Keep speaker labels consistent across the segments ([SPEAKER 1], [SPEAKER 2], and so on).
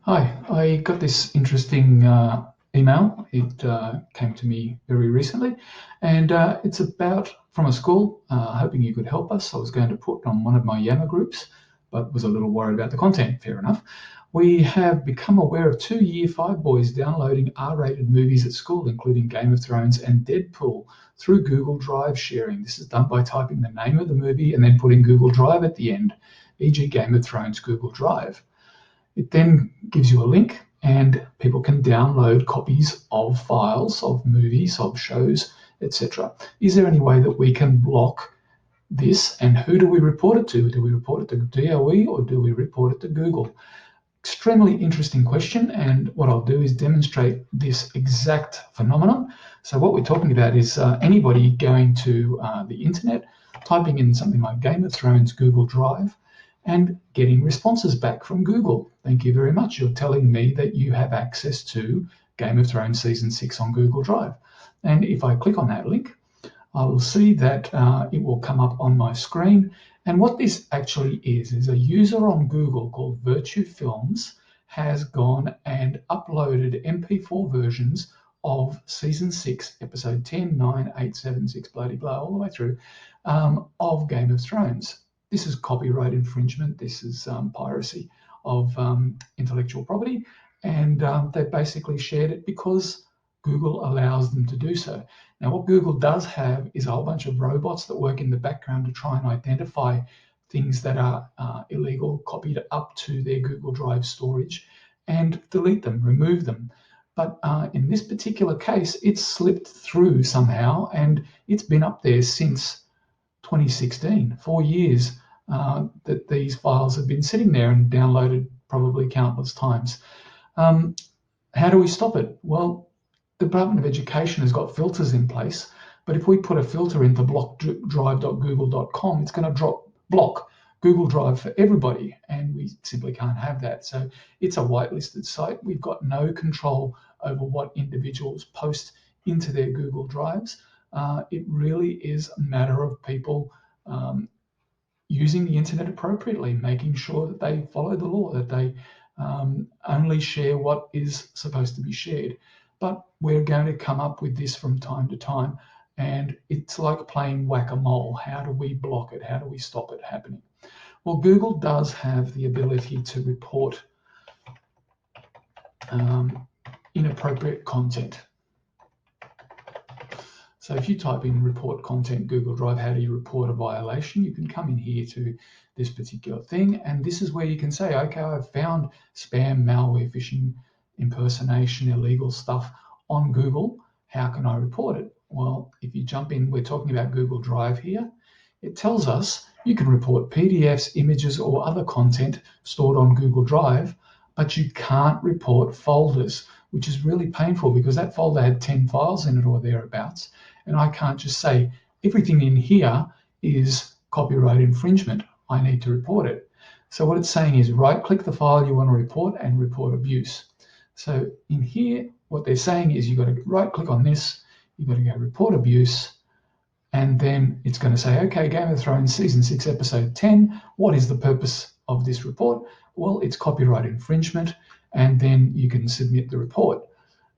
[SPEAKER 1] Hi, I got this interesting email. It came to me very recently, and it's about from a school, hoping you could help us. I was going to put on one of my Yammer groups, but was a little worried about the content. Fair enough. We have become aware of two Year 5 boys downloading R-rated movies at school, including Game of Thrones and Deadpool, through Google Drive sharing. This is done by typing the name of the movie and then putting Google Drive at the end, e.g. Game of Thrones Google Drive. It then gives you a link, and people can download copies of files, of movies, of shows, etc. Is there any way that we can block this, and who do we report it to? Do we report it to DOE or do we report it to Google? Extremely interesting question, and what I'll do is demonstrate this exact phenomenon. So what we're talking about is anybody going to the internet, typing in something like Game of Thrones Google Drive, and getting responses back from Google. Thank you very much. You're telling me that you have access to Game of Thrones Season 6 on Google Drive. And if I click on that link, I will see that it will come up on my screen. And what this actually is a user on Google called Virtue Films has gone and uploaded MP4 versions of Season 6, Episode 10, 9, 8, 7, 6, bloody blah, all the way through, of Game of Thrones. This is copyright infringement. This is piracy of intellectual property. And they basically shared it because Google allows them to do so. Now, what Google does have is a whole bunch of robots that work in the background to try and identify things that are illegal, copied up to their Google Drive storage, and delete them, remove them. But in this particular case, it's slipped through somehow, and it's been up there since 2016, 4 years that these files have been sitting there and downloaded probably countless times. How do we stop it? Well, the Department of Education has got filters in place, but if we put a filter into blockdrive.google.com, it's going to block Google Drive for everybody, and we simply can't have that. So it's a whitelisted site. We've got no control over what individuals post into their Google Drives. It really is a matter of people using the internet appropriately, making sure that they follow the law, that they only share what is supposed to be shared. But we're going to come up with this from time to time, and it's like playing whack-a-mole. How do we block it? How do we stop it happening? Well, Google does have the ability to report inappropriate content. So if you type in report content Google Drive, how do you report a violation? You can come in here to this particular thing, and this is where you can say, okay, I've found spam, malware, phishing, impersonation, illegal stuff on Google. How can I report it? Well, if you jump in, we're talking about Google Drive here. It tells us you can report PDFs, images, or other content stored on Google Drive, but you can't report folders, which is really painful because that folder had 10 files in it or thereabouts. And I can't just say everything in here is copyright infringement. I need to report it. So what it's saying is right-click the file you want to report and report abuse. So in here, what they're saying is you've got to right-click on this, you've got to go report abuse, and then it's going to say, okay, Game of Thrones Season 6, Episode 10, what is the purpose of this report? Well, it's copyright infringement, and then you can submit the report.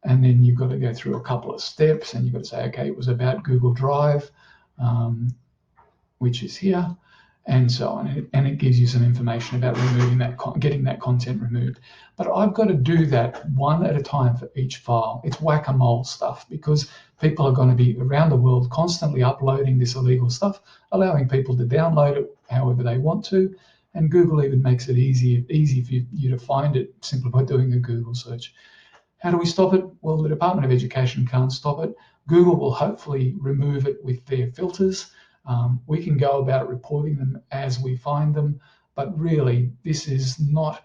[SPEAKER 1] And then you've got to go through a couple of steps, and you've got to say, okay, it was about Google Drive, which is here, and so on. And it gives you some information about removing that, getting that content removed. But I've got to do that one at a time for each file. It's whack-a-mole stuff because people are going to be around the world constantly uploading this illegal stuff, allowing people to download it however they want to. And Google even makes it easy for you to find it simply by doing a Google search. How do we stop it? Well, the Department of Education can't stop it. Google will hopefully remove it with their filters. We can go about reporting them as we find them, but really this is not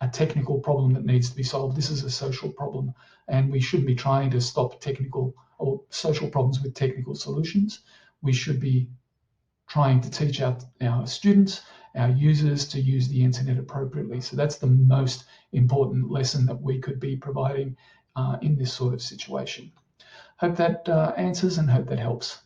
[SPEAKER 1] a technical problem that needs to be solved. This is a social problem, and we shouldn't be trying to stop technical or social problems with technical solutions. We should be trying to teach our students, our users, to use the internet appropriately. So that's the most important lesson that we could be providing in this sort of situation. Hope that answers and hope that helps.